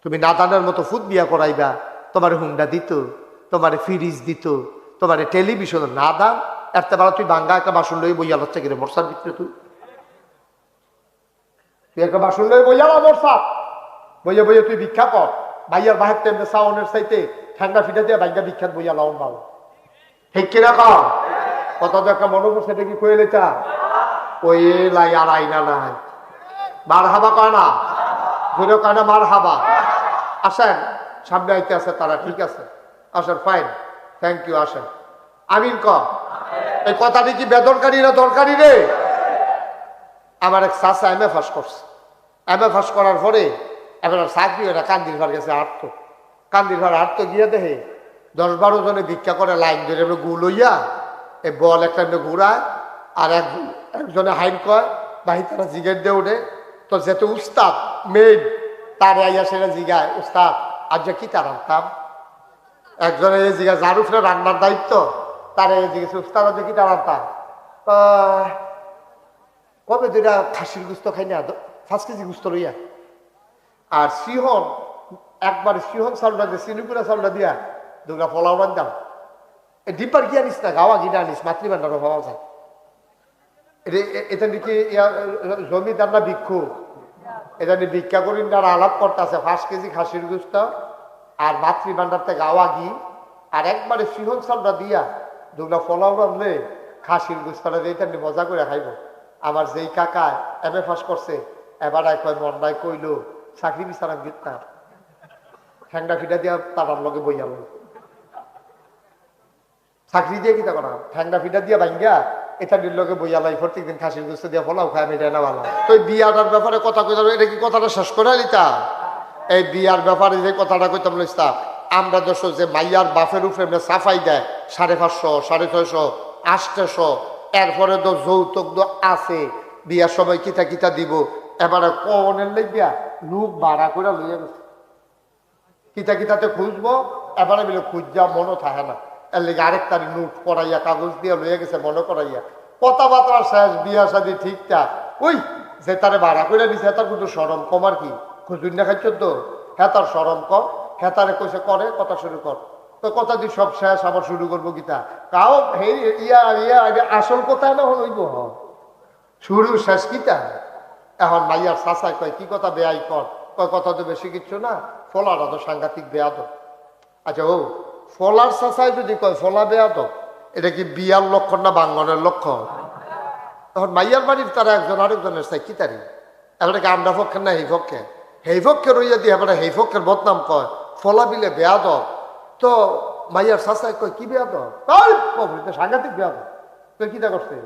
তুমি নাদানের মতো ফুট বিয়া করাইবা, তোমার হুন্ডা দিত, তোমার ফ্রিজ দিত, তোমার টেলিভিশন না দাম, এরতে বেলা তুই বাঙ্গা একটা বাসন লই বইয়া লচ্ছে কিরে মরসার ভিতরে তুই একটা বাসন লই বইয়া মরসা বইয়া বইয়া তুই ভিক্ষা কর। ভাইয়ার বাহের তেমনি সাউনের চাইতে ঠান্ডা ফিটা দিয়ে ভাইয়া বিখ্যাত বইয়া লাউন ভালো ঠিক কিনা কম কত একটা মনে করছে এটা কি কয়ে লেটা ওই লাই আর আইনা নাই মার হাবা কয় না ঘুরে কয় না মার হাবা। আসেন সামনে আইতে আছে তারা, ঠিক আছে আসেন, ফাইন, থ্যাংক ইউ, আসেন। আমিন ক এই কথাটি কি বেদরকারি না দরকারি রে? আমার এক চাচা এম এ পাস করছে, এম এ পাস করার পরে এবার চাকরি ওরা কান্দির ঘর গেছে আটতো, কান্দির ঘর আটতো গিয়ে দেখে 10-12 জনে ভিক্ষা করে লাইন ধরে গু লইয়া এই বল একটা ঘুরায় আর একজনে হাইন কয় বাহি তারা জিগের দিয়ে ওঠে। তো যেহেতু উস্তাদ মেয়ে তারে আইয়া সেটা জিগায় উস্তাদ আজ কি তার আনতাম, একজনে এই জিগা যার উপরে রান্নার দায়িত্ব তারে জিজ্ঞেস উস্তাদ আজ কি তার আনতাম, কবে দুইটা খাসির গুস্ত খাই না 5 কেজি গুস্ত লইয়া আর সিহন একবার সিহন চাউলটা দিয়ে চিনিপুরা চাউলটা দিয়া দুটা পোলাও রান্দাম। এই ডিব্বার কি আনিস না গাওয়া গিনা আনিস মাতৃভান্ডারও পাওয়া যায়। এটা নাকি জমিদার না ভিক্ষু, এটা নিয়ে ভিক্ষা করি না আলাপ করতে আছে 5 কেজি খাসির গুস্ত আর মাতৃভান্ডার থেকে গাওয়া ঘি আর একবারে সিহন চাউলটা দিয়া দুটা পোলাও রানলে খাসির গুস্তটা দিয়ে এটা নিয়ে মজা করে খাইব। আমার যেই কাকা এম এ পাস করছে এবার কয় মন্ডায় কইল চাকরি বিচারাম গিতাম ঠ্যাংটা ফিটা দিয়া তার লগে বইয়া লই চাকরি দিয়ে কিতা করা ঠ্যাংটা ফিটা দিয়া ভাঙ্গা এটা লগে বইয়া লাই প্রত্যেকদিন খাসির গুস্ত দিয়া ফলাও খায় আমি এটা না ভালো। তো বিয়াটার ব্যাপারে কথা কইতাম, এটা কি কথাটা শেষ করে নিতা? এই বিয়ার ব্যাপারে যে কথাটা কইতাম লিস্তাম আমরা দোষ যে মাইয়ার বাপের উপরে সাফাই দেয় 550, 650, 800, এরপরে তো যৌতুক আছে বিয়ার সময় কিতা কিতা দিব। এবারে কনের লেগিয়া লোক ভাড়া করে লইয়া গেছে কিতা কিতাতে খুঁজবো, এবারে মিলে খুঁজা মনও থাকে না, এর লেগে আরেক তারিখ নোট করাইয়া কাগজ দিয়ে লইয়া গেছে মনে করাইয়া কথাবার্তা শেষ বিয়া শাদী ঠিকঠাক। ওই যে তারে ভাড়া করে দিছে তার কিন্তু সরম কম আর কি খুঁজুন না খাইছ তো হ্যাঁ তার সরম কম হ্যাঁ তারে কইসে করে কথা শুরু কর তো কথা দিয়ে সব শেষ আবার শুরু করবো কিতা কাও হে ইয়া ইয়া আসল কথা না হইব শুরু শেষ কিতা। এখন মাইয়ার চাচাই কয় কি কথা বেয়াই কর, কয় কথা তো বেশি কিচ্ছু না, ফলাটা তো সাংঘাতিক বেয়াদ। আচ্ছা ও ফলার চাচাই যদি কয় ফলা বেয়াদ, এটা কি বিয়ার লক্ষণ না বাঙ্গনের লক্ষণ? তখন মাইয়ার বাড়ির তারা একজন আরেকজনের চাই কি তারি এবারে আমরা পক্ষের না এই পক্ষে সেই পক্ষে রইয়া দিয়ে এবারে সেই পক্ষের বদনাম কয় ফলা বিলে বেয়াদ। তো মাইয়ার চাচাই কয় কি বেয়াদ, সাংঘাতিক বেয়াদ। তো কিটা করছে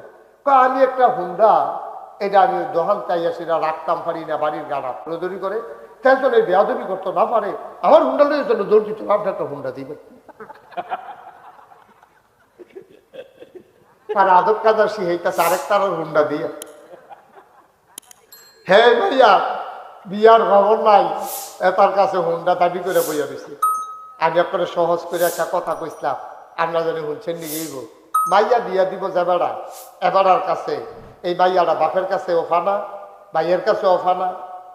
আমি একটা হুন্ডা এটা আমি দোহান চাইয়া সেটা রাখতাম পারি না বাড়ির গাড়া দৌড়ি করে তাই জন্য এই বেয়াদবি করতো না পারে আমার হুন্ডা লইয়ের জন্য দৌড় দিত আপনার একটা হুন্ডা দিবে তার আদব কাজা শিখাইতেছে আরেক তার হুন্ডা দিয়ে। হে ভাইয়া বিয়ার খবর নাই তার কাছে হুন্ডা দাবি করে বইয়া দিছি। আমি আপনার সহজ করে একটা কথা কইছিলাম আমরা জানি শুনছেন নিগেইব মাইয়া দিয়া দিব যাবেড়া এবারার কাছে এই মাইয়াটা বাপের কাছে ওফানা ভাইয়ের কাছে ওফানা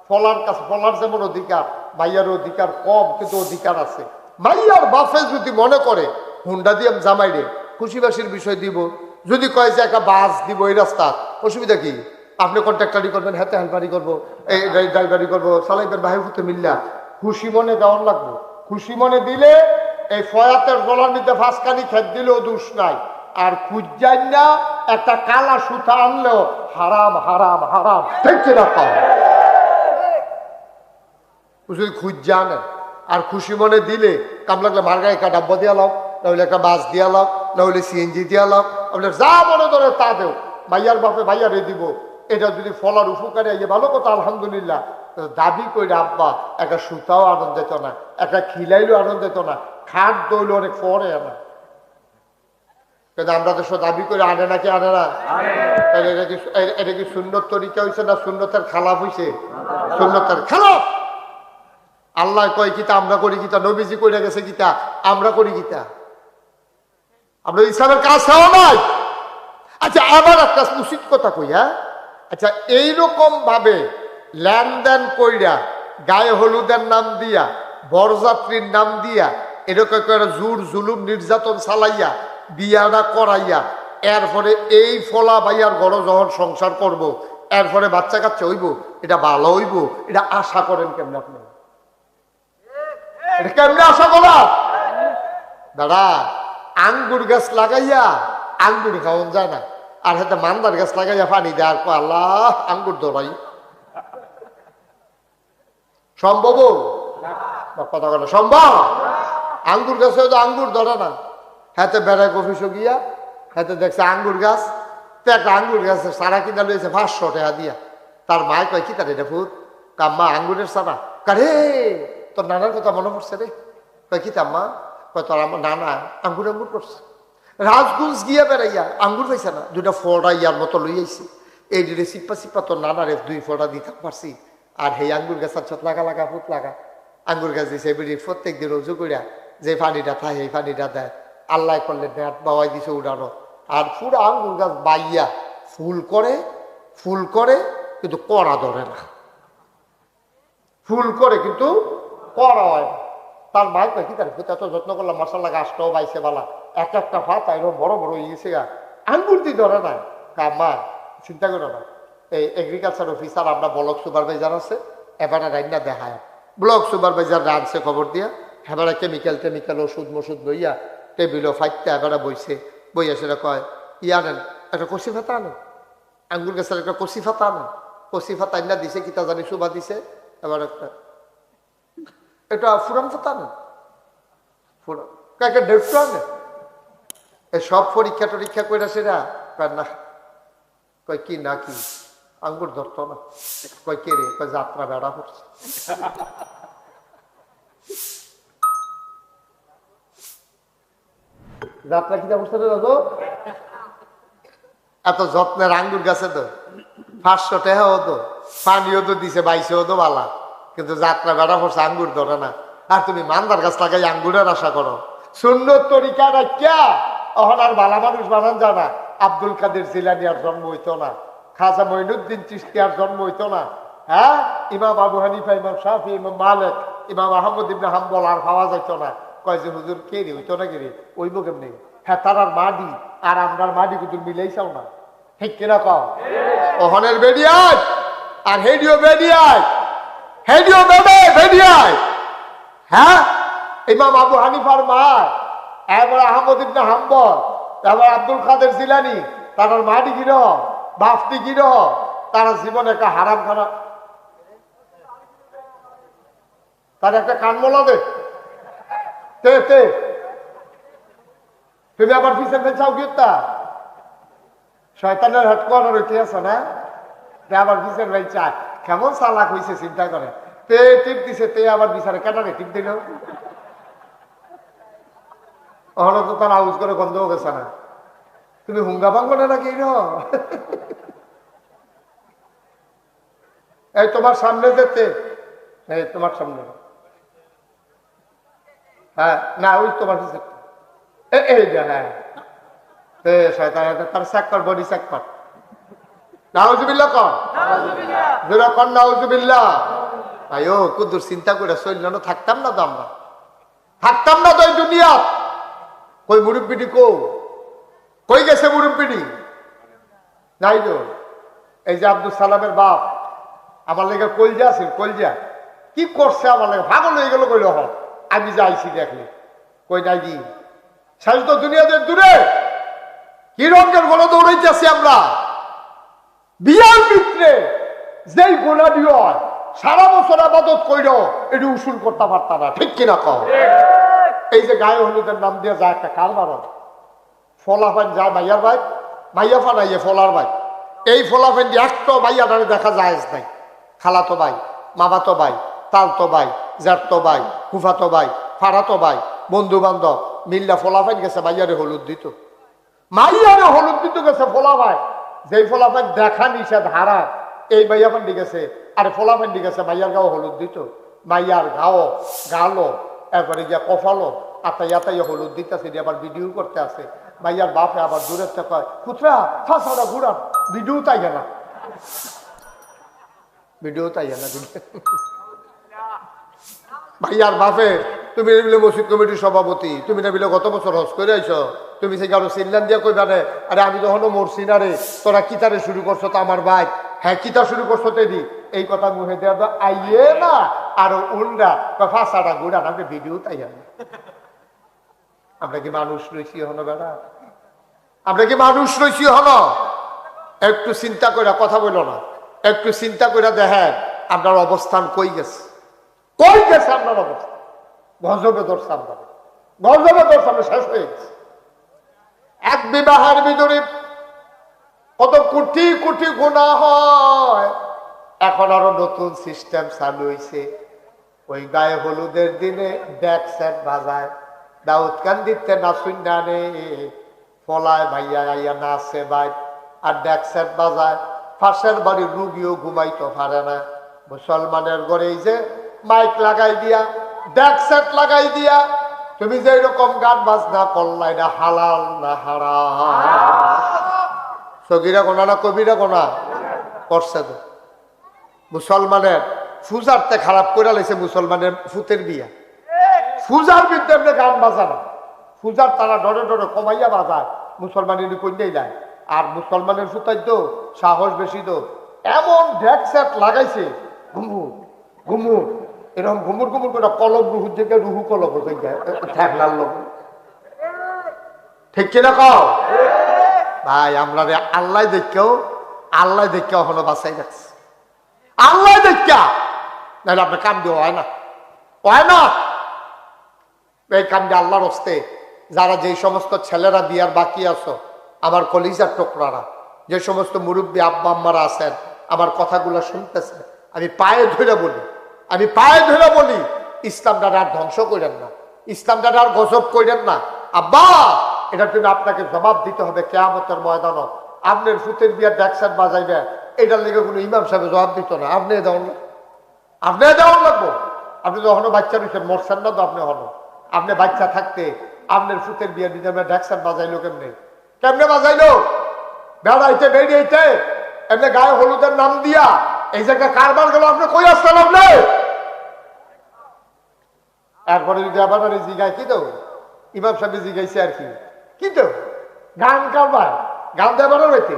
ফলার কাছে ফলার যেমন অধিকার মাইয়ার অধিকার কম কিন্তু অধিকার আছে। মাইয়ার বাপে যদি মনে করে হুন্ডা দিয়ে জামাই রে খুশিবাসীর বিষয় দিব, যদি কয় যে একটা বাস দিব এই রাস্তা অসুবিধা কি আপনি কন্ট্রাক্টারি করবেন হাতে হেল্পারি করবো এই ড্রাইভারি করবো চালাইবেন ভাই হতে মিললা খুশি মনে দেওয়ার লাগবো। খুশি মনে দিলে এই ফয়াতের গলার নিতে ফাঁসকানি খেত দিলেও দোষ নাই আর খুঁজাই না একটা কালা সুতা আনলেও হারাম হারাম হারাম ঠিক রাখা যদি খুঁজা আনেন আর খুশি মনে দিলে কাম লাগলে মার্গায় একটা ডাব্বা দিয়া লাও নাহলে একটা বাস দিয়া লাও নাহলে সিএনজি দিয়া লাও আপনার যা মনে ধরে তা দেও ভাইয়ার বাপে ভাইয়ারে দিব। এটা যদি ফলার উপকারে আইয়ে ভালো কথা আলহামদুলিল্লাহ। দাবি করে আব্বা একটা সুতাও আনন্দ দিত না একটা খিলাইলেও আনন্দ দিত না খাট দইলে অনেক পরে আনা কিন্তু আমরা তো সব দাবি করে আনে নাকি আনে না এটা কি সুন্নত তরিকা হয়েছে না সুন্নতের খালাপ হয়েছে? সুন্নতের খালাপ। আল্লাহ কয় কিতা আমরা করি কিতা, নবীজি কইরা গেছে কিতা আমরা করি কিতা, আমরা ইসলামের কাছেও নাই। আচ্ছা আবার একটা উচিত কথা কই হ্যাঁ, আচ্ছা এইরকম ভাবে লেনদেন কইরা গায়ে হলুদের নাম দিয়া, বরযাত্রীর নাম দিয়া, এরকম করে জোর জুলুম নির্যাতন চালাইয়া বিয়াটা করাইয়া এরপরে এই ফলা ভাইয়ার ঘর যখন সংসার করব, এরপরে বাচ্চা কাচ্চা হইব, এটা ভালো হইব, এটা আশা করেন কেমনে আপনি? এটা কেমনে আশা করা? দাদা, আঙ্গুর গাছ লাগাইয়া আঙ্গুর খাওয়ান যায় না, আর হাতে মান্দার গাছ লাগাইয়া পানি দেয়, আর আল্লাহ আঙ্গুর ধরাই সম্ভব? কথা কথা সম্ভব? আঙ্গুর গাছে তো আঙ্গুর ধরে না। হাতে বেড়ায় অফিসে গিয়া হাতে দেখছে আঙ্গুর গাছ, তো একটা আঙ্গুর গাছ সারা কিনা লইছে 500 টাকা দিয়া। তার মায় কয় কি তার এটা ফুট কাম্মা আঙ্গুরের সারা কারে, তোর নানার কথা মনে পড়ছে রে। কয় কি তাম্মা? কয় তোর আমার নানা আঙ্গুর আঙ্গুর করছে। রাজগুঞ্জ গিয়া বেড়াইয়া আঙ্গুর পাইছে না, 2টা ফোড়া ইয়ার মতো লই আইছে, এই দিলে সিপ্পা সিপ্পা তোর নানারে 2 ফোড়া দিতে পারছি। আর সেই আঙ্গুর গাছের ছত লাগা লাগা ফুট লাগা আঙ্গুর গাছ দিছে, বেরিয়ে প্রত্যেক দিন রুজু করিয়া যে পানিটা থাকে সেই পানিটা দেয়। আল্লাহ করলে নেট বাবাই দিছে উড়ানো, আর পুরো আঙ্গুর গাছ বাইয়া ফুল করে কিন্তু কড়া ধরে না, ফুল করে কিন্তু কড়া হয় না। তার মাই কয় কি তার এত যত্ন করলাম, মশাল্লা গাছটাও বাইছে বালা, এক একটা পাতা এরকম বড় বড় ইয়েছে গা, আঙ্গুর দিয়ে ধরে না। মা চিন্তা করো না, এই এগ্রিকালচার অফিসার আমরা ব্লক সুপারভাইজার আছে, এবারে রান্না দেখায়, ব্লক সুপারভাইজার রানছে খবর দিয়া, এবারে কেমিক্যাল ওষুধ মষুধ লইয়া টেবিলও ফাইটটা এবারে বইছে, বইয়া সেটা কয় ইয়া আনেন একটা কষি ফাতা আনেন, আঙ্গুর গাছের একটা কষি ফাতা আনেন। কষি ফাতা আন্না দিছে, কিতা জানি সুবা দিছে, এবার একটা এটা ফুরান ফাতা আনেন, ফুরান একটা 150 আনেন। এই সব পরীক্ষা টরীক্ষা করে সেটা না, কয় কি না কি আঙ্গুর ধরতো না। কয় কে রে? কয় যাত্রা বেড়া পড়ছে। যাত্রা কিনা বুঝতে দাদু, এত যত্নের আঙ্গুর গাছে তো 500 টাকাও তো, পানিও তো দিছে, 2200 তো বালা, কিন্তু যাত্রা বেড়া পড়ছে আঙ্গুর ধরে না। আর তুমি মান্দার গাছ লাগাই আঙ্গুরের আশা করো, সুন্নত তরিকা রাখিয়া অহন আর বালা মানুষ বানান জানা। আব্দুল কাদের জিলানী আর জন্ম হইতো না, খাজা মঈনুদ্দিন চিশতি আর জন্ম হইতো না, হ্যাঁ ইমাম আবু হানিফা, ইমাম শাফি, ইমাম মালিক, ইমাম আহমদ ইবনে হাম্বল আর পাওয়া যাইতো না। কয় যে হুজুর কে রে হইতো না, কে রে ওইব কেমনি? হ্যাঁ তারার মাডি আর আমরার মাডি কুতুর মিলেইছাও না, ঠিক কিনা কও? ওহনের বেডিয়ায় আর হেডিও বেডিয়ায়, হেডিও বেডিয়ায়, হ্যাঁ ইমাম আবু হানিফার মা, এবার আহমদ ইবনে হাম্বল, এবার আব্দুল কাদের জিলানী, তারার মাডি গিরহ বাফতি গিরহ, তারা জীবন একটা হারাম খানা, তার একটা কানমলা দে তুমি আবার পিছনে ফেলছাও গিয়ে শয়তানের হেডকোয়ার্টার হইতে আছো না, আবার পিছনে ভাই চায় কেমন চালাক হয়েছে চিন্তা করে, তে টিপ দিছে, তে আবার বিচারে কেটারে টিপ দিল, ওখানে তো তার আউজ করে গন্ধ গেছে না, তুমি হুঙ্গা ভাঙ্গ না নাকি? এই তোমার সামনে যেতে, এই তোমার সামনে, হ্যাঁ না ওই তোমার এই যে, হ্যাঁ তার চেক বডি চেক কর, নাউজুবিল্লাহ কর, নাউজুবিল্লাহ। আয়ো কুদুর চিন্তা করে চলল না, থাকতাম না তো আমরা, থাকতাম না তো এই দুনিয়া। কই মুরব্বিটি কই গেছে মুরব্বিটি? নাই তো। এই যে আব্দুল সালামের বাপ আমার লেগে কলজা আছে, কলজা কি করছে আমার লেগে, পাগল হয়ে গেল। কইল হ আমি যাইছি দেখলে, কই নাই দি সাজ তো দুনিয়াতে দূরে, কি রঙের গোলা দৌড়াইতেছি আমরা। বিয়ার ভিতরে যেই গোলাটি হয় সারা বছর আবাদত কইর, এটি উসুল করতে পারত না, ঠিক কিনা কও? এই যে গায়ে হলুদের নাম দিয়ে যায় একটা কারবার, ফলাফান যায় মাইয়ার ভাই, মাইয়া ফানাইয়ে ফলার ভাই, এই ফলাফান দিয়ে একটা মাইয়াটারে দেখা যায় নাই। খালাতো ভাই, মামাতো ভাই, তালতো ভাই, জ্যাঠতো ভাই, ফুফাতো ভাই, ফাড়াতো ভাই, বন্ধু বান্ধব মিল্লা ফলাফান গেছে মাইয়ারে হলুদ দিত, মাইয়ারে হলুদ দিত গেছে ফলাফান। যেই ফলাফান দেখা নিষেধ হারা, এই মাইয়া ফান্ডি গেছে, আর ফলাফান্ডি গেছে মাইয়ার গাও হলুদ দিত, মাইয়ার গাও গালো, এরপরে গিয়া কফালো, আতাইয়া হলুদ দিতেছে, আবার ভিডিও করতে আছে। মাইয়ার বাপে আবার দূরের থেকে কয় পুত্রা ফাঁসাটা ঘুরান, ভিডিও তাই না, ভিডিও তাই না, ভাইয়ার বাপে তুমি মিলে মসজিদ কমিটির সভাপতি, তুমি না মিলে গত বছর হজ করে আইছ, তুমি সে কারো সিনলান দিয়া কইবা রে আরে আমি তখনও মরছি না রে, তোরা কিতারে শুরু করছো তো আমার ভাই, হ্যাঁ কিতা শুরু করছো তেদি, এই কথা মুখে দেওয়া তো আইয়ে না আরো উল্টা ফাঁসাটা গুড়া আমাকে ভিডিও তাই আমি। আমরা কি মানুষ রয়েছি হলো বেড়া? আমরা কি মানুষ রয়েছি হলো? একটু চিন্তা করে কথা বলো না, একটু চিন্তা করে দেখেন আপনার অবস্থান কই গেছে, কই গেছে আপনার অবস্থান। গজবে ধরছে আমরা, গজবে ধরছে আমরা, শেষ হয়ে গেছে। এক বিবাহের ভিতরে কত কোটি কোটি গুনাহ হয়। এখন আরো নতুন সিস্টেম চালু হয়েছে, ওই গায়ে হলুদের দিনে ব্যাক সেট বাজায়, দাউদ কান্দিতে নাচুন ডানে ফলায় ভাইয়া আইয়া নাচে ভাই, আর ব্যাক সেট বাজায়। পাশের বাড়ির রুগীও ঘুমাইতে পারে না। মুসলমানের ঘরে এই যে মাইক লাগাই দিয়া, ব্যাক সেট লাগাই দিয়া, তুমি যে এরকম গান বাজনা করলাই না হালাল না হারাম? সগিরা গোনা না কবিরা গোনা করছে তো। মুসলমানের ফুজারতে খারাপ করে লাইছে, মুসলমানের ফুতের বিয়া, ফুজার বিদ্যে গান বাজানো, ফুজার তারা ডরে ডরে কমাইয়া বাজায়, মুসলমানের কন্যাই নাই। আর মুসলমানের ফুতাই তো সাহস বেশি, তো এমন ডেক সেট লাগাইছে ঘুমু ঘুমু, এরকম ঘুমুর ঘুমুর করে কলব রুহুর থেকে রুহু কলব ঠেকলার লোক, ঠিক কিনা কও ভাই? আমরা রে আল্লাহ দেখেও, আল্লাহ দেখে এখনো বাঁচাই রাখছে, আল্লাহ দেখা নাহলে আপনার কাম দিয়ে হয় না, হয় না। এই কাম দিয়ে আল্লাহর হস্তে যারা যে সমস্ত ছেলেরা বিয়ার বাকি আছো, আমার কলিজার টুকরারা, যে সমস্ত মুরব্বী আব্বা আম্মারা আছেন, আমার কথাগুলো শুনতেছেন, আমি পায়ে ধরে বলি, আমি পায়ে ধরে বলি, ইসলামটা আর ধ্বংস করেন না, ইসলামটা আর গজব করেন না। আব্বা এটা তুমি আপনাকে জবাব দিতে হবে কিয়ামতের ময়দানে। আপনার ফুতের বিয়ার ড্যাকসার বাজাইবে, এটার লেগে কোনো ইমাম সাহেব জবাব দিত না, আপনি দেওয়ান, আপনি দেওয়ান লাগবো। আপনি তো হনো বাচ্চা রয়েছেন, মরছেন না তো আপনি হনো, আপনি বাচ্চা থাকতে আপনার ফুতের বিয়ার দিতে ড্যাকসার বাজাইলো কেমনে, কেমনে বাজাইলো? বেড়াইতে বেরিয়েছে এমনি গায়ে হলুদের নাম দিয়া এই জায়গায় কারবার গেল, আপনি কই আসতেন আপনি? এরপরে যদি আবার জিগায় কি তো ইমাম সাহেব জিগাইছে আর কি, কিন্তু গান কারবার, গান দেবার হইতে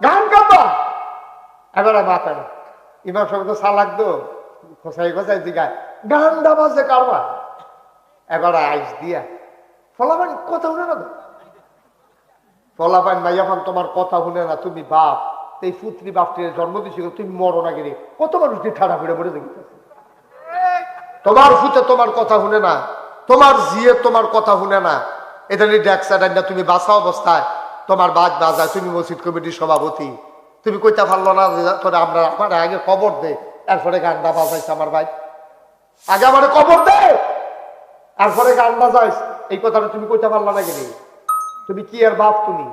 গান কারবার এবারে মাথায় ইমাম সাহেব তো চালাক তো, খোসাই খোসাই জিগায় গান দাবাজে কারবার। এবারে আইস দিয়া ফলাফান কথা শুনে না তো, ফলাফান মাইয়াফান তোমার কথা শুনে না, তুমি বাপ, এই পুত্রী বাপটির জন্ম দিচ্ছিল, তুমি মরো না গেলে কত মানুষ দিয়ে ঠাড়া ফিরে পড়ে দেখি, তোমার ফুতে তোমার কথা শুনে না, তোমার জিয়ে তোমার কথা শুনে না, এটা নিয়ে ড্যাক্সাডান না, তুমি বাসা অবস্থায় তোমার বাদ বাজায়, তুমি মসজিদ কমিটির সভাপতি, তুমি কইতে পারলো না তোরা আমরা আমার আগে খবর দে, এরপরে গানটা বাজাইছে আমার ভাই, আগে আমার খবর দে এরপরে গান বাজাইস, এই কথাটা তুমি কইতে পারলো না গেলে? তুমি কি আর বাপ? তুমি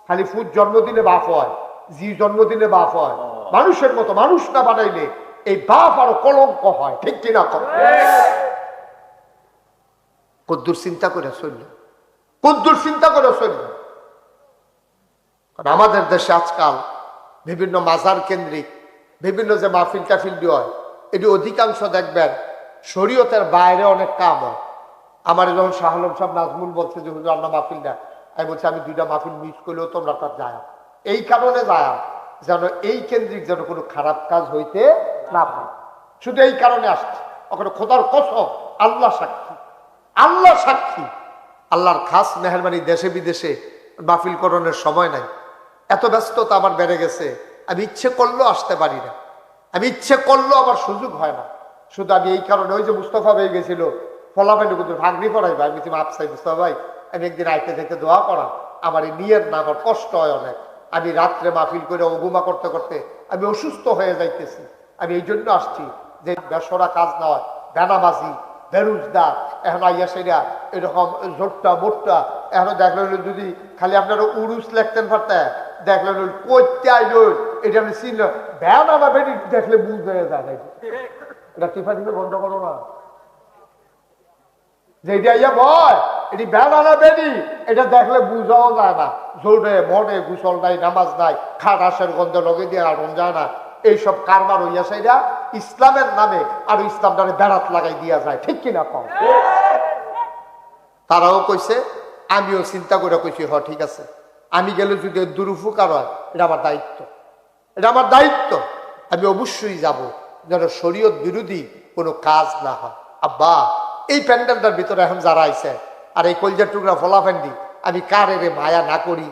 খালি ফুট জন্মদিনে বাপ হয়, জি জন্মদিনে বাপ হয়, মানুষের মতো মানুষ না বানাইলে এই বাপ আরো কলঙ্ক হয়, ঠিক কিনা? কদ্দুর চিন্তা করে চলল, কদ্দুর চিন্তা করে চলল। আমাদের দেশে আজকাল বিভিন্ন মাজার কেন্দ্রিক বিভিন্ন যে মাহফিল টাফিল হয়, এটি অধিকাংশ দেখবেন শরীয়তের বাইরে অনেক কাম হয়। আমার যখন শাহ আলম সাহেব নাজমুল বলছে যে হুজুর আল্লাহ মাহফিল দেয়, আমি বলছি আমি দুইটা মাহফিল মিস করলেও তোমরা তার যায়, এই কারণে যায় যেন এই কেন্দ্রিক যেন কোনো খারাপ কাজ হইতে না পারে, শুধু এই কারণে আসছে। ওখানে খোদার কসম, আল্লাহ সাক্ষী, আল্লাহ সাক্ষী, আল্লাহর খাস মেহরবানি, দেশে বিদেশে মাহফিল করণের সময় নাই, এত ব্যস্ততা আমার বেড়ে গেছে, আমি ইচ্ছে করলেও আসতে পারি না, আমি ইচ্ছে করলেও আমার সুযোগ হয় না। শুধু আমি এই কারণে, ওই যে মুস্তফা ভাই গেছিল ফলাফাইলে কিন্তু ভাগনি পড়াই ভাই, আমি তুমি আপসাই মুস্তফা ভাই, আমি একদিন আইতে থেকে দোয়া করা, আমার এই নিয়ের না, আমার কষ্ট হয় অনেক, আমি রাত্রে মাহফিল করে অগুমা করতে করতে আমি অসুস্থ হয়ে যাইতেছি, আমি এই জন্য আসছি যে বেসরা কাজ না হয়, বেনামাজি বেরুজদার এখন আইয়া সেরা এরকম জোটটা মোটটা, এখন দেখলেন যদি খালি আপনারা উরুস লেখতেন পারতেন, দেখলেন করতে আইল এটা আমি চিনল, বেনামা বেরি দেখলে বুঝ হয়ে যায়, এটা টিফা দিলে বন্ধ করো না, যে এটা ইয়া ভয় এটি বেনানা বেরি, এটা দেখলে বুঝাও যায় না, জোরে মনে গুসল নাই, নামাজ নাই, খাটাসের গন্ধ লগে দিয়ে আড়ন যায় না, এইসব কারবার হইয়া সেটা ইসলামের নামে আর ইসলামটারে বেড়াত লাগাই দিয়া যায়, ঠিক কিনা কম? তারাও কইছে, আমিও চিন্তা করে কইছি হ ঠিক আছে, আমি গেলে যদি দুরুপকার হয় এটা আমার দায়িত্ব, এটা আমার দায়িত্ব, আমি অবশ্যই যাব, যেন শরীয়ত বিরোধী কোনো কাজ না হয়। আব্বা এই প্যান্ডেলটার ভিতরে এখন যারা আইছে আর এই কলজার টুকরা ফলাফান্ডি, আমি কারে রে মায়া না করি?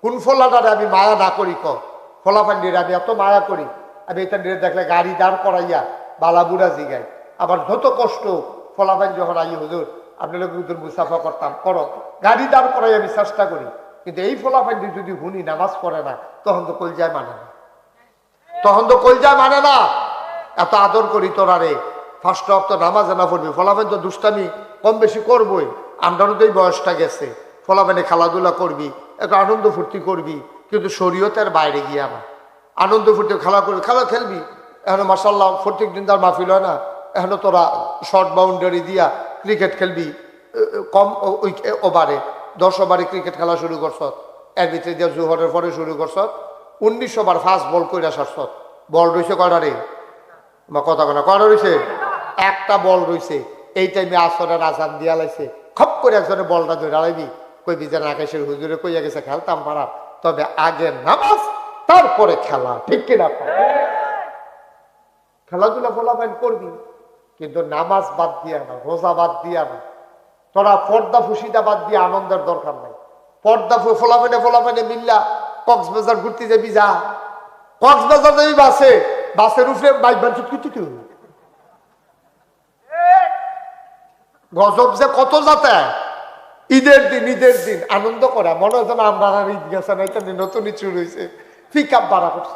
কোন ফলাটারে আমি মায়া না করি? ফলাফান্ডির আমি এত মায়া করি, আমি এটা নিয়ে দেখলে গাড়ি দাঁড় করাইয়া বালাবুড়া জিগাই। আবার যত কষ্ট ফলাফান যখন আই হুজুর আপনি লোক মুসাফা করতাম, করো, গাড়ি দাঁড় করাই আমি চেষ্টা করি, কিন্তু এই ফলাফান্ডি যদি হুনি নামাজ পড়ে না তখন তো কলজায় মানে না, তখন তো কলজায় মানে না। এত আদর করি তোরা রে, ফার্স্ট অফ তো নামাজে না পড়বি, ফলাফান তো দুষ্টামি কম বেশি করবই, আমরাও তো এই বয়সটা গেছে, ফলাফানে খেলাধুলা করবি, একটু আনন্দ ফুর্তি করবি, কিন্তু শরীয়তের বাইরে গিয়ে আমার আনন্দ ফুর্তি খেলা করবি, খেলা খেলবি। এখন মাসাল্লাহ প্রত্যেক দিন তার মাহফিল হয় না, এখন তোরা শর্ট বাউন্ডারি দিয়া ক্রিকেট খেলবি, কম ওভারে 10 ওভারে ক্রিকেট খেলা শুরু করছ, এর ভিতরে দিয়ে জোহরের পরে শুরু করছ, 19 ওভার ফাস্ট বল কইরা সারছ, বল রয়েছে কয়টা রে? বা কথা কথা কয়টা রয়েছে? একটা বল রয়েছে। এই টাইমে আসরের আজান দিয়া লাইছে, খপ করে একজনের বলটা ধরে আলাইবি, কইবি যে আকাশের হুজুরে কইয়া গেছে খেলতাম পারা, তবে আগে নামাজ তারপরে খেলা, ঠিক কিনা? খেলাধুলা ফলাফল করবি, কিন্তু নামাজ বাদ দিয়া না, রোজা বাদ দিয়া না, তোরা পর্দা ফুসিটা বাদ দিয়ে আনন্দের দরকার নাই। পর্দা ফলাফেনে মিল্লা কক্সবাজার ঘুরতে যাবি, যা কক্সবাজার যাবি বাসে, বাসের উপরে বাইক বাঞ্চিত করতে গজব যে কত যাতে ঈদের দিন আনন্দ করা মনে হয় যেন আমরা ঈদ গেছে না, এটা নতুন শুরু হয়েছে। পিক আপ ভাড়া করছে,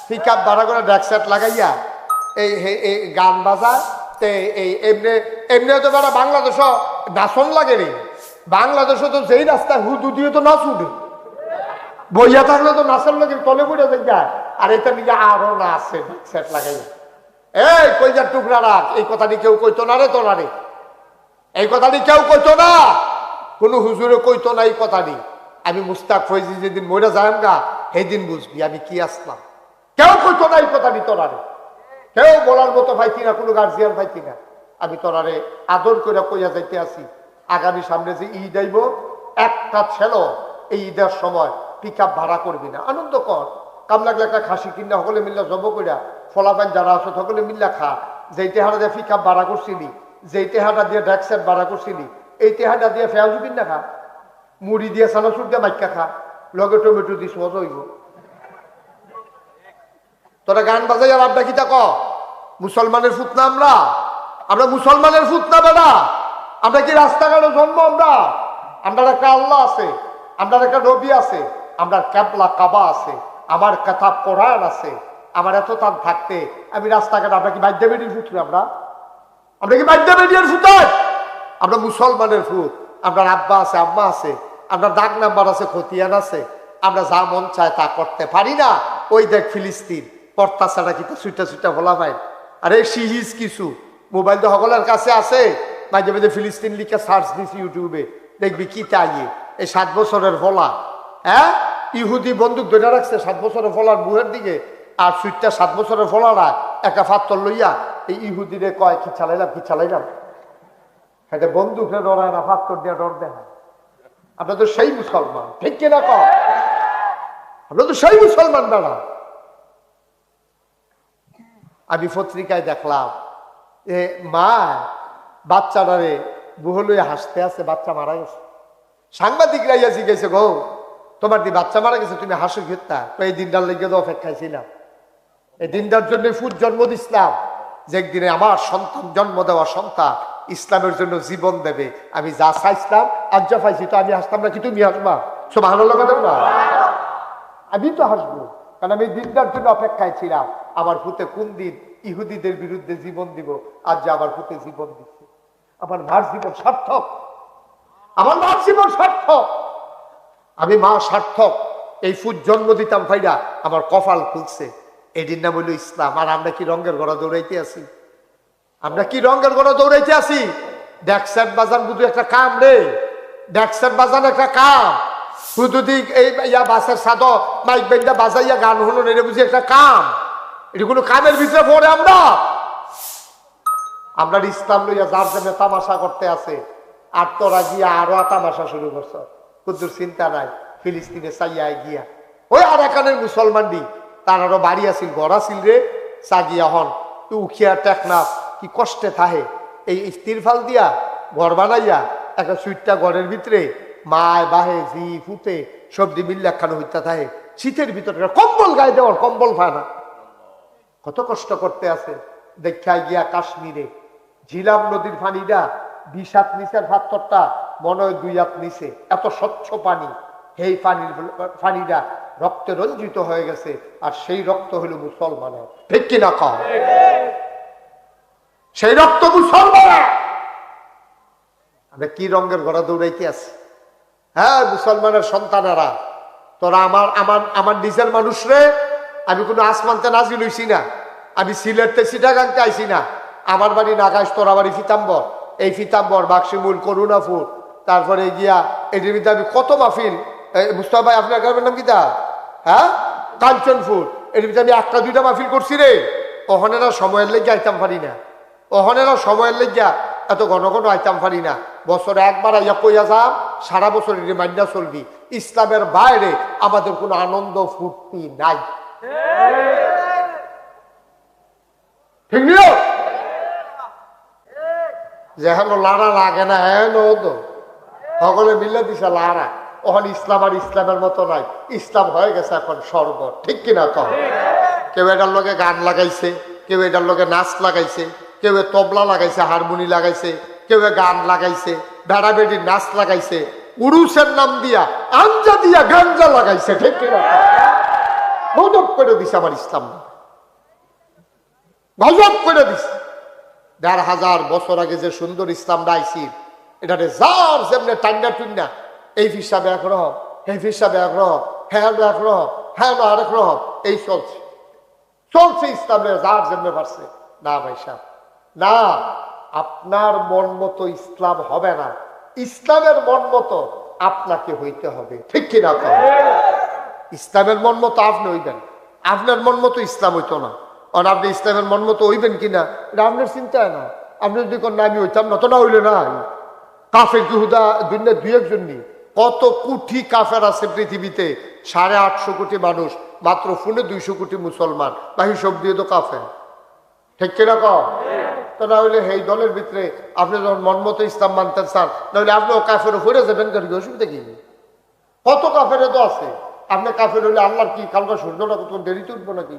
পিক আপ ভাড়া করে ড্যাক সেট লাগাইয়া এই গান বাজা, এই এমনি এমনি তো বেড়া বাংলাদেশও নাচন লাগে রে, বাংলাদেশও তো যেই রাস্তায় হুদু দিয়ে তো নাচ উঠে, বইয়া থাকলে তো নাচের লোক তলে পড়ে দেখবে, আর এটা নিয়ে আরো না আছে ড্যাক সেট লাগাইয়া। এই কইজার টুকরা রাখ, এই কথাটি কেউ কইতো না রে, তোরা রে এই কথাটি কেউ কইতো না, কোন হুজুরে কইতো না এই কথাটি। আমি মুস্তাক ফৈজি যেদিন মরে যাইম গা সেদিন বুঝবি আমি কি আসলাম। কেউ কইতো না এই কথাটি তোরারে, কেউ বলার মতো পাইতি না, কোনো গার্জিয়ান পাইতি না। আমি তোরারে আদর করে কইয়া যাইতে আসি, আগামী সামনে যে ঈদ আইব, একটা ছেলে এই ঈদের সময় পিক আপ ভাড়া করবি না, আনন্দ কর। কাম লাগলে একটা খাসি কিনা সকলে মিল্লা জব কইরা, ফলাফান যারা আছে সকলে মিল্লা খা। যেই টেহাটা দিয়ে পিক আপ ভাড়া করছিলি, যেই টেহাটা দিয়ে ড্যাক সেট ভাড়া করছিলি, এই টেহাটা দিয়ে ফেয়াজু কিনা খা, মুড়ি দিয়ে সানাসুর দিয়ে মাইকা খা, লগে টমেটো দিস, মজা হইব। তোরা গান বাজাই আর আড্ডা কিতা ক, মুসলমানের ফুত না আমরা? আমরা মুসলমানের ফুত না বেড়া? আমরা কি রাস্তাঘাটে জন্ম? আমরা একটা আল্লাহ আছে, আমরা একটা নবী আছে, আমরা ক্যাবলা কাবা আছে, আমার কথা কোরআন আছে, আমার এত তার থাকতে আমি রাস্তাঘাট, আমরা কি বাদ্যা বেডির ফুট? আমরা কি বাদ্যা বেডিয়ার ফুট? আমরা মুসলমানের ফুট। আমরা আব্বা আছে, আম্মা আছে, আমরা দাগ নাম্বার আছে, খতিয়ান আছে, আমরা যা মন চায় তা করতে পারি না। ওই দেখ ফিলিস্তিন কর্তা ছাড়া কিন্তু সুইটা সুইটা বলা ভাই, আরে সিহিজ কিছু মোবাইল তো সকলের কাছে আছে, মাঝে মাঝে ফিলিস্তিন লিখে সার্চ দিছি ইউটিউবে, দেখবি কি তাইয়ে এই 7 বছরের ফলা, হ্যাঁ ইহুদি বন্দুক ধরে রাখছে 7 বছরের ফলার বুহের দিকে, আর সুইটটা 7 বছরের ফলারা একটা পাথর লইয়া এই ইহুদিরে কয় কি চালাইলাম, এটা বন্দুকে ডরায় না, পাথর দিয়ে ডর দেয়। আমরা তো সেই মুসলমান, ঠিক কিনা কম? আমরা তো সেই মুসলমান দাঁড়া। আমি পত্রিকায় দেখলাম মা বাচ্চাটারে বুহলুয়ে হাসতে আছে, বাচ্চা মারা গেছে। সাংবাদিকরা ইয়া জিজ্ঞেস, গো তোমার দি বাচ্চা মারা গেছে, তুমি হাসো ঘেরতা? এই দিনটার লেগে তো অপেক্ষায় ছিলাম, এই দিনটার জন্য ফুট জন্ম দিছিলাম, যে একদিনে আমার সন্তান, জন্ম দেওয়া সন্তান ইসলামের জন্য জীবন দেবে। আমি যা চাইছিলাম আজ যা পাইছি, তো আমি হাসতাম না কি তুমি হাসবা? সুবহানাল্লাহ না, আমি তো হাসবো, কারণ আমি দিনটার জন্য অপেক্ষায় ছিলাম। আমার পুতে কোন দিন ইহুদিদের বিরুদ্ধে জীবন দিব, আজ যে আমার পুতে জীবন দিচ্ছে। আমার মার জীবন সার্থক, আমার মার জীবন সার্থক, আমি মা সার্থক। এই ফুট জন্ম দিতাম ভাইরা, আমার কপাল খুলছে। এটির নাম হইল ইসলাম। আর আমরা কি রঙের ঘোড়া দৌড়াইতে আছি? আমরা কি রঙের ঘোড়া দৌড়াইতে আছি? ড্যাকসেট বাজান বুধু একটা কাম রে, ড্যাকসেট বাজান একটা কাম। বুধুদি এই ইয়া বাসের সাদ মাইক বেন্দা বাজাইয়া গান হলো, এটা বুঝি একটা কাম। এটি কোনো কানের ভিতরে পড়ে আমরা আমরা ইসলাম লইয়া যার জন্য তামাশা করতে আছে, আর তোরা গিয়া আরো তামাশা শুরু করছ। কুদ্দুর চিন্তা নাই, ফিলিস্তিনে চাইয়া গিয়া ওই আরাকানের মুসলমানটি তার আরো বাড়ি আসিল, ঘর আসিল রে, চাগিয়া হন উখিয়া টেকনাফ কি কষ্টে থাহে এই তিরফাল দিয়া ঘর বানাইয়া একটা সুইটটা ঘরের ভিতরে মায় বাহে জি ফুতে সবজি মিল্লা খানো হইতা থাকে, শীতের ভিতরে কম্বল গায়ে দেওয়ার কম্বল পায় না, কত কষ্ট করতে আছে। দেখা গিয়া কাশ্মীরে ঝিলাম নদীর পানিটা 20 হাত নিচের পাথরটা মনে হয় 2 হাত নিচে, এত স্বচ্ছ পানি, সেই পানিটা রক্তে রঞ্জিত হয়ে গেছে, আর সেই রক্ত হলো মুসলমানের, ঠিক কিনা কম? সেই রক্ত মুসলমানের। আমরা কি রঙের ঘোড়া দৌড়াইতে আছি? হ্যাঁ, মুসলমানের সন্তানেরা, তোরা আমার আমার আমার নিজের মানুষ রে। আমি কোনো আসমানতে নাজিল হইছি না, আমি সিলেটতে চিটাগাংতে আইছি না। আমার বাড়ি নাগাইশ, তোরা বাড়ি ফিতাম্বর, এই ফিতাম্বর বাক্সিমুল করুণাপুর, তারপরে গিয়া এটির ভিতরে আমি কত মাহফিল। মুস্তাফা ভাই আপনার গ্রামের নাম কিতা? হ্যাঁ, কাঞ্চনপুর। এর ভিতরে আমি 1-2টা মাহফিল করছি রে। ওখানেরা সময়ের লেগে আইতাম পারি না, ওখানেরা সময়ের লেগিয়া এত ঘন ঘন আইতাম পারি না। বছরে একবার আইয়া কইয়া যাম, সারা বছর মাইনা চলবি। ইসলামের বাইরে আমাদের কোনো আনন্দ ফুর্তি নাই, ঠিক নিও যে হেন লাড়া লাগে না, হেন তো সকলে মিলে দিছে লাড়া। ওখানে ইসলাম আর ইসলামের মতো নাই, ইসলাম হয়ে গেছে এখন শরবত, ঠিক কিনা কম? কেউ এটার লোকে গান লাগাইছে, কেউ এটার লোকে নাচ লাগাইছে, কেউ তবলা লাগাইছে, হারমোনি লাগাইছে, কেউ গান লাগাইছে, বেড়া বেড়ির নাচ লাগাইছে, উরুসের নাম দিয়া আঞ্জা দিয়া গাঞ্জা লাগাইছে, ঠিক কিনা? গজব করে দিছে আমার ইসলাম, গজব করে দিছে। 1500 বছর আগে যে সুন্দর ইসলামটা আইছি, এটারে যার যেমনি টান্না টুন্না, এই হিসাবে একরকম, এই হিসাবে একরকম, হ্যাঁ একরকম, হ্যাঁ আরেক রকম, এই চলছে চলছে ইসলামের যার যেমনি পারছে। না ভাই সাহেব, না, আপনার মন মতো ইসলাম হবে না, ইসলামের মন মতো আপনাকে হইতে হবে, ঠিক কিনা? ইসলামের মন মতো আপনি হইবেন, আপনার মন মতো ইসলাম হইতো না। আর আপনি ইসলামের মন মতো হইবেন কিনা এটা আপনার চিন্তায় না। আপনি যদি কোন আমি হইতাম না, তো না হইলে না। কাফের কি হুদা দুনিয়া 2-1 নেই, কত কোটি কাফের আছে পৃথিবীতে, 850 কোটি মানুষ, মাত্র ফোনে 200 কোটি মুসলমান, বাকি সব দিয়ে তো কাফের, ঠিক কিনা কম? তো না হইলে এই দলের ভিতরে আপনি যখন মন মতো ইসলাম মানতেন চান, নাহলে আপনিও কাফের হয়ে যাবেন, অসুবিধা কি? কত কাফের তো আছে। আপনি কাফের হইলে আল্লাহর কি কালকা সূর্যটা কত দেরিতে উঠবো নাকি?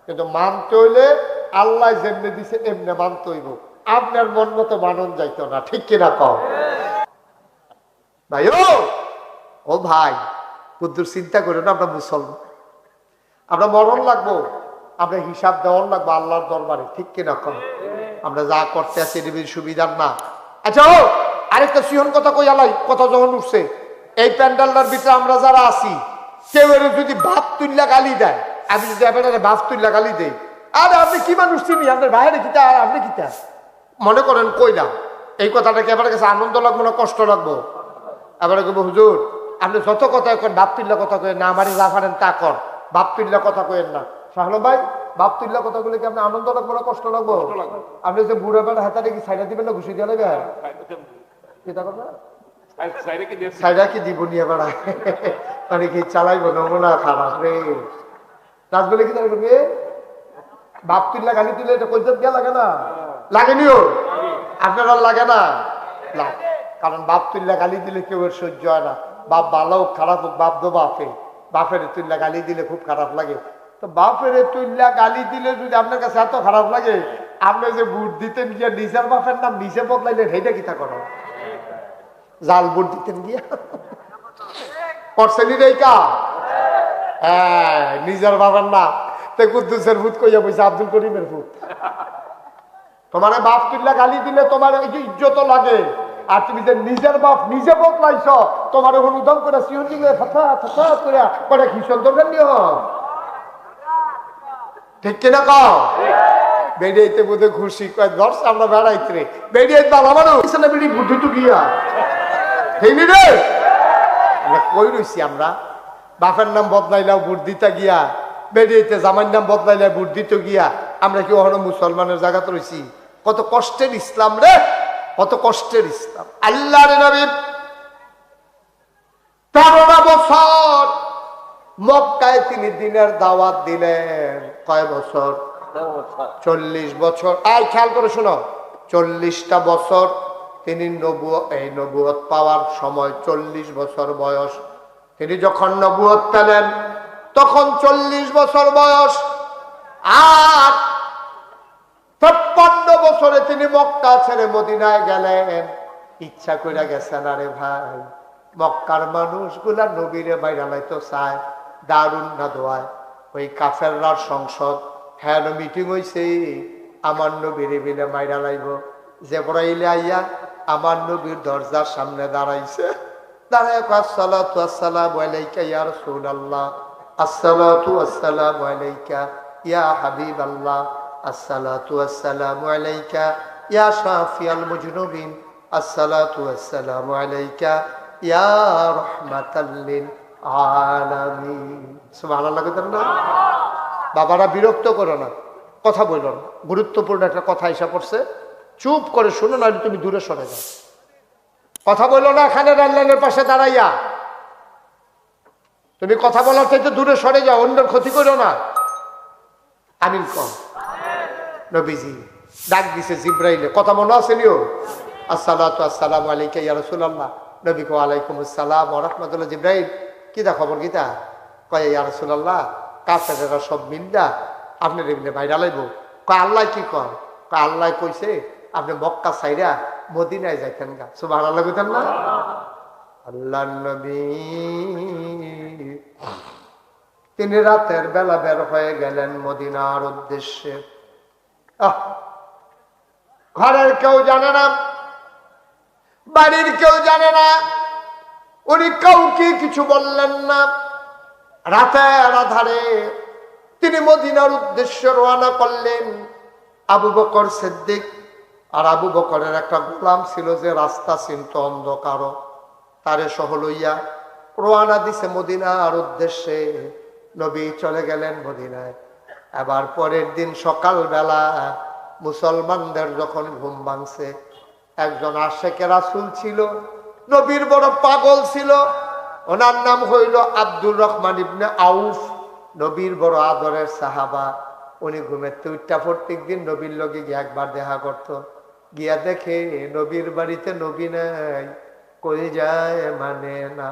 কিন্তু মানতে হইলে আল্লাহ যেমনি দিছে এমনি মানতে হইব, আপনার মন মতো মানন যাইতো না, ঠিক কিনা কম? ভাই ও ভাই, বুদ্ধুর চিন্তা করে না, আমরা মুসলমান, আমরা মরণ লাগবো, আমরা হিসাব দেওয়ার লাগবো আল্লাহর দরবারে, ঠিক কিনা কম? আমরা যা করতে আছি সুবিধার না। আচ্ছা ও আরেকটা সিহন কথা কই আলাই, কথা যখন উঠছে, এই প্যান্ডালটার ভিতরে আমরা যারা আছি, কেউ যদি বাপ তুল্লা গালি দেয়, আমি যদি আপনার বাপ তুল্লা গালি দেই, আরে আপনি কি মানুষ চিনি, আপনার বাইরে কিতা, আর আপনি কিতা মনে করেন কইলাম, এই কথাটা কি আপনার কাছে আনন্দ লাগবো না কষ্ট লাগবো? আবার বলবো হুজুর আপনি যত কথা করেন বাপ তুল্লা কথা কয়েন না, আমারই যা পারেন তা কর, বাপ তুল্লা কথা কয়েন না। শাহলম ভাই, বাপ তুল্লা কথা বলে কি আপনার আনন্দ লাগবো না কষ্ট লাগবো? আপনি যে বুড়া বেড়া হাতারে কি সাইডা দিবেন না ঘুষি দিয়ে লাগবে? কিতা করবে সাইডা কি দিব নিয়ে বেড়া, মানে কি চালাইবো নমুনা খারাপ রে। রাজ বলে কি করবে, বাপ তুল্লা গালি তুলে এটা কইতে গিয়া লাগে না, লাগেনিও আপনার লাগে না, কারণ বাপ তুল্লা গালি দিলে কেউ সহ্য হয় না। বাপ ভালো হোক খারাপ হোক, বাপ দো বাপে, বাপের তুল্লা গালি দিলে খুব খারাপ লাগে। তো বাপের তুল্লা গালি দিলে যদি আপনার কাছে এত খারাপ লাগে, আপনি যে বুট দিতেন গিয়া নিজের বাপের নাম নিজে বদলাইলেন, সেইটা কিতা করো? জাল বুট দিতেন গিয়া করছেন এই কা, হ্যাঁ নিজের বাবার নাম তে কুদ্দুসের ভূত কইয়া বইছে আব্দুল করিমের ভূত। তোমার বাপ তুল্লা গালি দিলে তোমার এই যে ইজ্জত লাগে, আর তুমি যে নিজের বাপ নিজে বদলাইছ, তোমার অনুদান করে সিহন দিলে ফাটা ফাটা করে করে কি সুন্দর নিয়, ঠিক কিনা কও? বেড়িয়াইতে বোধ খুশি কয় ধরছে আমরা বেড়াইতে রে, বেড়িয়াইতে ভালো মানুষ না, বেড়ি বুদ্ধি তো গিয়া হেইনি রে, আমরা কই রইছি আমরা বাপের নাম বদলাইলাও বুট দিতে গিয়া বেরিয়েতে জামাইর নাম বদলাইলে ভোট দিতে গিয়া আমরা কি ওখানে মুসলমানের জায়গা তো রয়েছি? কত কষ্টের ইসলাম রে, কত কষ্টের ইসলাম। আল্লাহ রে নবী 13 বছর মক্কায় তিনি দিনের দাওয়াত দিলেন। কয় বছর? 40 বছর। আর খেয়াল করে শোনো, 40টা বছর তিনি নবুয়ত পাওয়ার সময় 40 বছর বয়স। তিনি যখন নবুয়ত পেলেন তখন 40 বছর বয়স। আর 53 বছরে তিনি মক্কা ছেড়ে মদিনায় গেলেন। ইচ্ছা করে গেছেন। আরে ভাই, মক্কার মানুষগুলা নবীরে বাইরে লাইতো চায়, দারুন না দোয়ায়। ওই কাফেররার সংসদ হ্যাঁ মিটিং হইছে, আমার নবীরে বিলে মাইরা লাইব। জিবরাইল আইয়া আমার নবীর দরজার সামনে দাঁড়াইছে। দাঁড়ায় আসসালাতু আসসালামু আলাইকা ইয়া রাসূলুল্লাহ, আসসালাতু আসসালামু আলাইকা ইয়া হাবিবাল্লাহ, আসসালাতু আসসালামু আলাইকা ইয়া শাফিয়াল মুজনুবিন, আসসালাতু আসসালামু আলাইকা ইয়া রাহমাতাল লিল আলামিন। সুবহানাল্লাহ। বাবারা বিরক্ত করো না, কথা বলো না। গুরুত্বপূর্ণ একটা কথা এসে পড়ছে, চুপ করে শোনো, না তুমি দূরে সরে যাও। কথা বলো না এখানে রেললাইনের পাশে দাঁড়াইয়া। তুমি কথা বলার চাইতে দূরে সরে যাও, অন্যের ক্ষতি করো না। আমিন কম। নবীজি ডাক দিছে জিব্রাইলে, কথা মনে আছে নিও? আসসালাতু আসসালামু আলাইকা ইয়া রাসূলুল্লাহ। নবী কো আলাইকুম আসসালাম ওয়া রাহমাতুল্লাহ। জিব্রাইল কিতা খবর কিতা? কয় ইয়া রাসূলুল্লাহ, কাফেররা সব মিল্লা আপনি রেবিলে বাইরে লাইব। কয় আল্লাহ কি কয়? কয় আল্লাহ কইছে আপনি মক্কা ছাইরা মদিনায় যাইতেন গা। সুবহানাল্লাহ কইতেন না? আল্লাহর নবী তিনি রাতের বেলা বের হয়ে গেলেন মদিনার উদ্দেশ্যে। ঘরের কেউ জানে না, বাড়ির কেউ জানে না, উনি কাউকে কিছু বললেন না। রাতের আধারে তিনি মদিনার উদ্দেশ্যে রওনা করলেন। আবু বকর সিদ্দিক আর আবু বকরের একটা গোলাম ছিল যে রাস্তা চিনত অন্ধকার, তারে সহ লইয়া রওনা দিছে মদিনার উদ্দেশ্যে। নবী চলে গেলেন মদিনায়। এবার পরের দিন সকালবেলা মুসলমানদের যখন ঘুম ভাঙছে, একজন আশেকে রাসূল ছিল, নবীর বড় পাগল ছিল। ওনার নাম হইল আব্দুর রহমান ইবনে আউফ, নবীর বড় আদরের সাহাবা। উনি ঘুমেতে উঠা প্রত্যেক দিন নবীর লগে গিয়ে একবার দেখা করত। গিয়া দেখে নবীর বাড়িতে নবী নাই, কই যায় মানে না।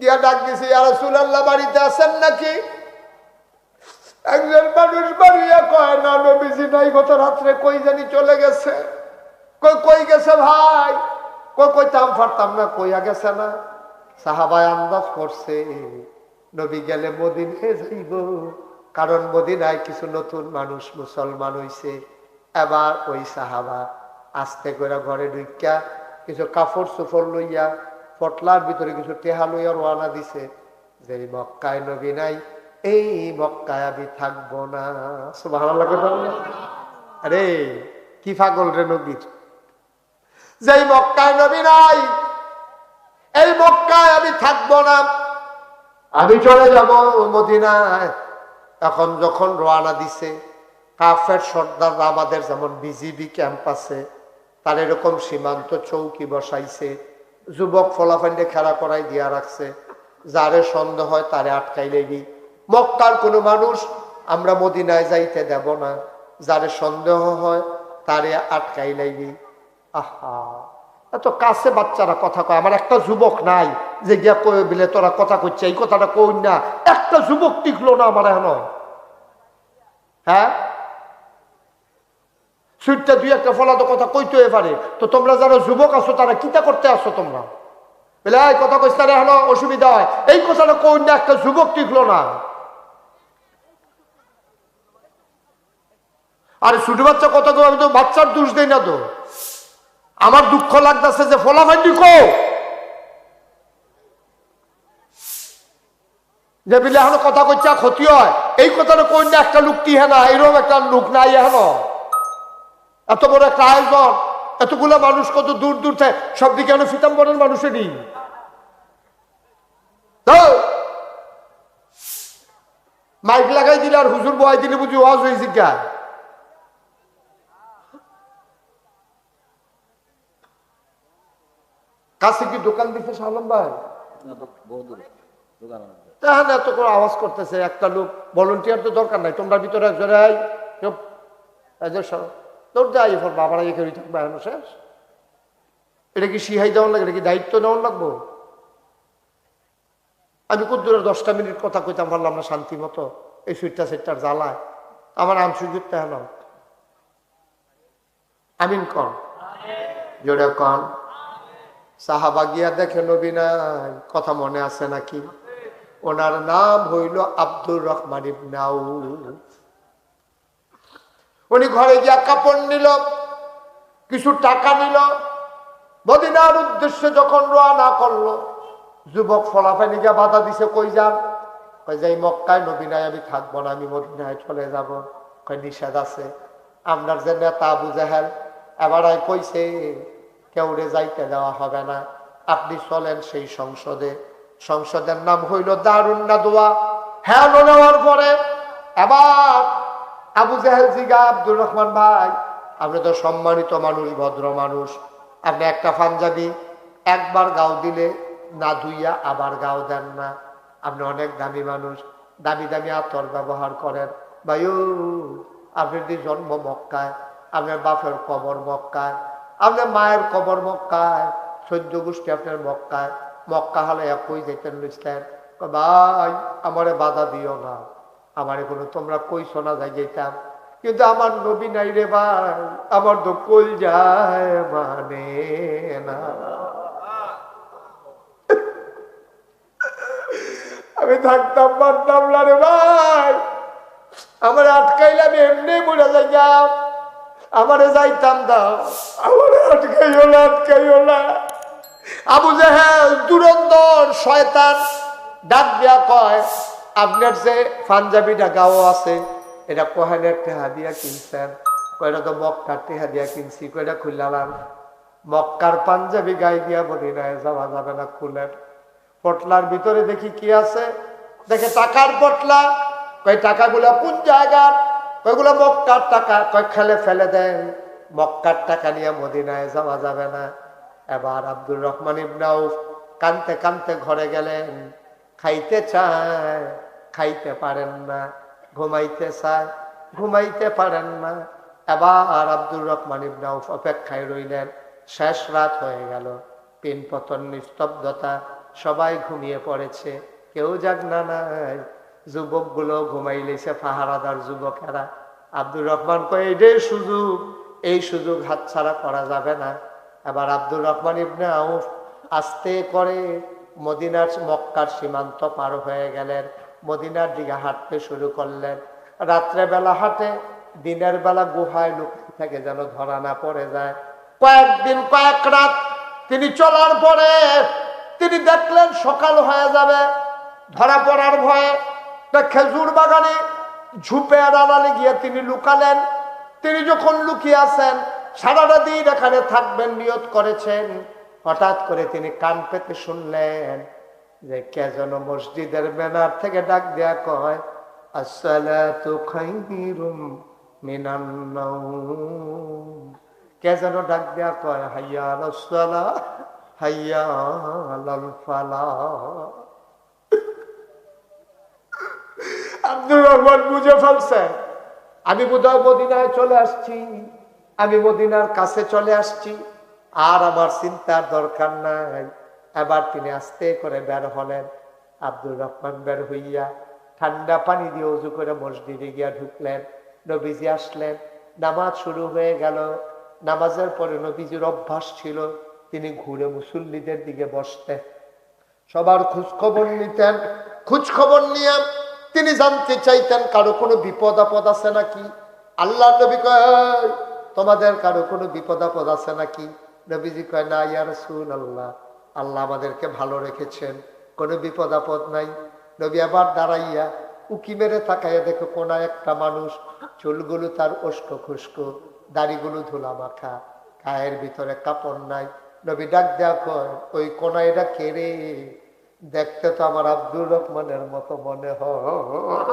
গিয়া ডাক দিছে, ইয়া রাসূলুল্লাহ বাড়িতে আছেন নাকি? একজন মানুষ বাড়িয়া কয় না নবীজি নাই, গত রাত্রে কই জানি চলে গেছে। কই গেছে ভাই? কইতাম পারতাম না, কইয়া গেছে না। সাহাবায় আন্দাজ করছে নবী গেলে মদিনায় যাইব, কারণ মদিনায় কিছু নতুন মানুষ মুসলমান হইছে। এবার ওই সাহাবা আস্তে করে ঘরে ঢুকিয়া কিছু কাপড় চোপড় লইয়া পটলার ভিতরে কিছু টেহা লইয়া রওনা দিছে যে মক্কায় নবী নাই, এই মক্কায় আমি থাকবো না। সুবহানাল্লাহ। আরে কি পাগল রে নবীর, যেই মক্কায় নবী নাই এই মক্কায় আমি থাকবো না, আমি চলে যাব মদিনায়। এখন যখন রওনা দিছে, কাফের সর্দাররা আমাদের যেমন বিজিবি ক্যাম্প আছে তার এরকম সীমান্ত চৌকি বসাইছে, যুবক ফলাফান্ডে খেলা করাই দিয়া রাখছে। যারে সন্দেহ হয় তারে আটকাইলেই। মক্কার কোনো মানুষ আমরা মদিনায় যাইতে দেব না, যারে সন্দেহ হয় তারে আটকাইলেই। আহা, এত কাছে বাচ্চারা কথা কয়। আমার একটা যুবক নাই যে গিয়া কয়ে বিলে তোরা কথা কইছে, এই কথাটা কই না। একটা যুবক টিকলো না আমার এখন। হ্যাঁ, সুইটটা দুই একটা ফলাতো কথা কইতে পারে। তো তোমরা যারা যুবক আছো তারা কিতা করতে আসো তোমরা? বলে এই কথা কইস তারা এখন অসুবিধা হয়, এই কথাটা কই না। একটা যুবক টিকলো না। আরে ছোট বাচ্চা কথা কই, আমি তো বাচ্চার দোষ দেই না। তো আমার দুঃখ লাগতেছে যে ফলাফান্ডি কো যে বিলে এখন কথা কইছা ক্ষতি হয়, এই কথাটা কই না। একটা লোক টিহে না, এরকম একটা লোক নাই এখন। এত বড় একটা আয়োজন, এতগুলো মানুষ, কত দূর দূর থেকে, সব দিকে ফিতাম্বরের মানুষেরই। মাইক লাগাই দিলে আর হুজুর বয়াই দিলে বুঝি ওয়াজ হয়েছে কা? কাছে কি দোকান দিচ্ছে শালম ভাই? তাহলে এত করে আওয়াজ করতেছে একটা লোক। ভলেন্টিয়ার তো দরকার নাই, তোমরা ভিতরে একজনে বাবারা এখানে থাকবে এখন শেষ। এটা কি সিহাই দেওয়ার লাগে, এটা কি দায়িত্ব নেওয়ার লাগবো? আমি কদ্দুরে 10টা মিনিট কথা কইতাম পারলাম না শান্তি মতো, এই সুইটটা সেটটার জ্বালায় আমার আনসুযোগ তেহল। আমিন কন, জোরে কন। সাহাবা গিয়া দেখে নবী নাই, কথা মনে আছে নাকি? ওনার নাম হইল আব্দুর রহমান ইবনে আউফ। উনি ঘরে গিয়া কাপড় নিল, কিছু টাকা নিল, মদিনার উদ্দেশ্যে যখন রওনা করলো, যুবক ফলাফানি গিয়া বাধা দিছে, কই যান? কই যাই মক্কায়, নবী নাই, আমি থাকবো না, আমি মদিনায় চলে যাব। কই নিষেধ আছে। আপনার যে নেতা আবু জাহেল এবার কইছে কেউরে যাইতে দেওয়া হবে না, আপনি চলেন সেই সংসদে। সংসদের নাম হইল দারুন নাদওয়া। হ্যাঁ নেওয়ার পরে এবার আবু জাহেল জিগা, আব্দুর রহমান ভাই আপনি তো সম্মানিত মানুষ, ভদ্র মানুষ, আপনি একটা পাঞ্জাবি একবার গাও দিলে না ধুইয়া আবার গাও দেন না, আপনি অনেক দামি মানুষ, দামি দামি আতর ব্যবহার করেন। ভাইও আপনার জন্ম মক্কায়, আপনার বাপের কবর মক্কায়, আপনার মায়ের কবর মক্কায়, 14 গোষ্ঠী আপনার মক্কায়, মক্কা হলে একই যেতেন লুচতেন। ভাই আমারে বাধা দিও না, আমারে কোনো তোমরা কইছো না যাই যেতাম, কিন্তু আমার নবী নাই রে ভাই, আমার তো কল যায় মানে না। আমি থাকতাম পারতাম না রে ভাই, আমার আটকাইলাম এমনি মরে যাইতাম, আমারে যাইতাম দাও, আমারে আটকাইও না, আটকাইও না। আবু জাহেল দুরন্দর শয়তান ডাক দিয়া কয়, আপনার যে পাঞ্জাবিটা গাও আছে এটা কোহেনের টেহা দিয়া কিনছেন? কয়টা তো মক্কার টেহা দিয়া কিনছি। কয়টা খুললাম? মক্কার পাঞ্জাবি গায়ে দিয়া মদিনায় যাওয়া যাবে না, খুলেন। পটলার ভিতরে দেখি কি আছে, দেখে টাকার পটলা। কয় টাকাগুলা কোন জায়গার? কয়গুলো মক্কার টাকা। কয় খেলে ফেলে দেন, মক্কার টাকা নিয়ে মদিনায় যাওয়া যাবে না। এবার আব্দুর রহমান ইবনে আউফ কানতে কানতে ঘরে গেলেন। খাইতে চায়, খাইতে পারেন না, ঘুমাইতে চায়, ঘুমাইতে পারেন না। এবার আব্দুর রহমান ইবনে আউফ অপেক্ষায় রইলেন। শেষ রাত হয়ে গেল, পিনপতন, নিস্তব্ধতা, সবাই ঘুমিয়ে পড়েছে, কেউ জাগনা নাই। যুবকগুলো ঘুমাইলেছে, পাহারাদার যুবকেরা। আব্দুর রহমান কয় এটাই সুযোগ, এই সুযোগ হাতছাড়া করা যাবে না। এবার আব্দুর রহমান ইবনে আউফ আস্তে করে মদিনার মক্কার সীমান্ত পার হয়ে গেলেন, মদিনার দিকে হাঁটতে শুরু করলেন। রাত্রে বেলা হাঁটে, দিনের বেলা গুহায় লুকিয়ে থাকে যেন ধরা না পড়ে যায়। কয়েকদিন কয়েক রাত তিনি চলার পরে তিনি দেখলেন সকাল হয়ে যাবে, ধরা পড়ার ভয়ে খেজুর বাগানে ঝুপে আড়ালে গিয়ে তিনি লুকালেন। তিনি যখন লুকিয়ে আছেন, সারাটা দিন এখানে থাকবেন নিয়ত করেছেন, হঠাৎ করে তিনি কান পেতে শুনলেন যে কে যেন মসজিদের মেনার থেকে ডাক দেয়া কয়, আসসালাতু খায়রুম মিনান নাওম। কে যেন ডাক দেয়া কয়, হাইয়া আলাস সালাহ, হাইয়া আলাল ফালাহ। আব্দুর রহমান বুঝে ফেলছে আমি বোধহয় মদিনায় চলে আসছি, আমি মদিনার কাছে চলে আসছি, আর আমার চিন্তার দরকার নাই। এবার তিনি আস্তে করে বের হলেন। আব্দুর রহমান বের হইয়া ঠান্ডা পানি দিয়ে উজু করে মসজিদে গিয়া ঢুকলেন। নবীজি আসলেন, নামাজ শুরু হয়ে গেল। নামাজের পরে নবীজির অভ্যাস ছিল তিনি ঘুরে মুসল্লিদের দিকে বসতেন, সবার খোঁজ খবর নিতেন। খোঁজ খবর নিয়ে তিনি জানতে চাইতেন কারো কোনো বিপদ আপদ আছে নাকি। আল্লাহ নবী কয় তোমাদের কারো কোনো বিপদ আপদ আছে নাকি? নবীজি কয় না ইয়া রাসূলুল্লাহ, আল্লাহ আমাদেরকে ভালো রেখেছেন, কোনো বিপদ আপদ নাই। নবী আবার দাঁড়াইয়া উকি মেরে তাকাইয়া দেখো কোনা একটা মানুষ, চুলগুলো তার উস্কো খুস্কো, দাড়িগুলো ধুলা মাখা, গায়ের ভিতরে কাপড় নাই। নবী ডাক দেয়া কয় ওই কোনা এটা কে রে? দেখতে তো আমার আব্দুর রহমানের মতো মনে হয়।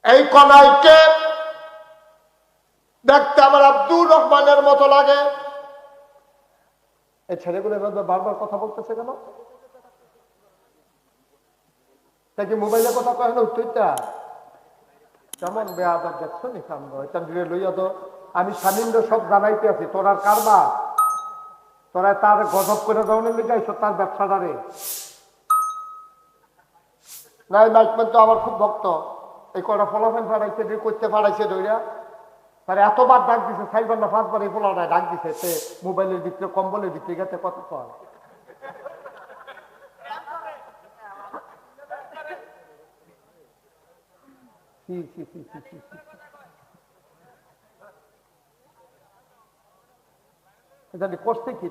এই কনাইকে দেখতে আমার আব্দুর রহমানের মতো লাগে। এই ছেলেগুলো এভাবে বারবার কথা বলতেছে কেন? তা কি মোবাইলে কথা কয় না? তুইটা কেমন বেয়াদব দেখছো নি কান্দ এটা দিয়ে লইয়া তো আমি স্বামীন্দ্র সব জানাইতে আছি। তোরার কারবা তোরা তার গজব করে দেওয়ার লিগে আইছো তার ব্যবসাটারে। না এই বাইকম্যান তো আমার খুব ভক্ত। এই কটা ফলাফেন ফাড়াইছে করতে ফাড়াইছে দইরা তার এতবার ডাক দিছে 4বার না 5বার এই ফলাটায় ডাক দিছে। সে মোবাইলের ভিতরে কম্বলের ভিতরে গেছে কত কয় কষ্টে কি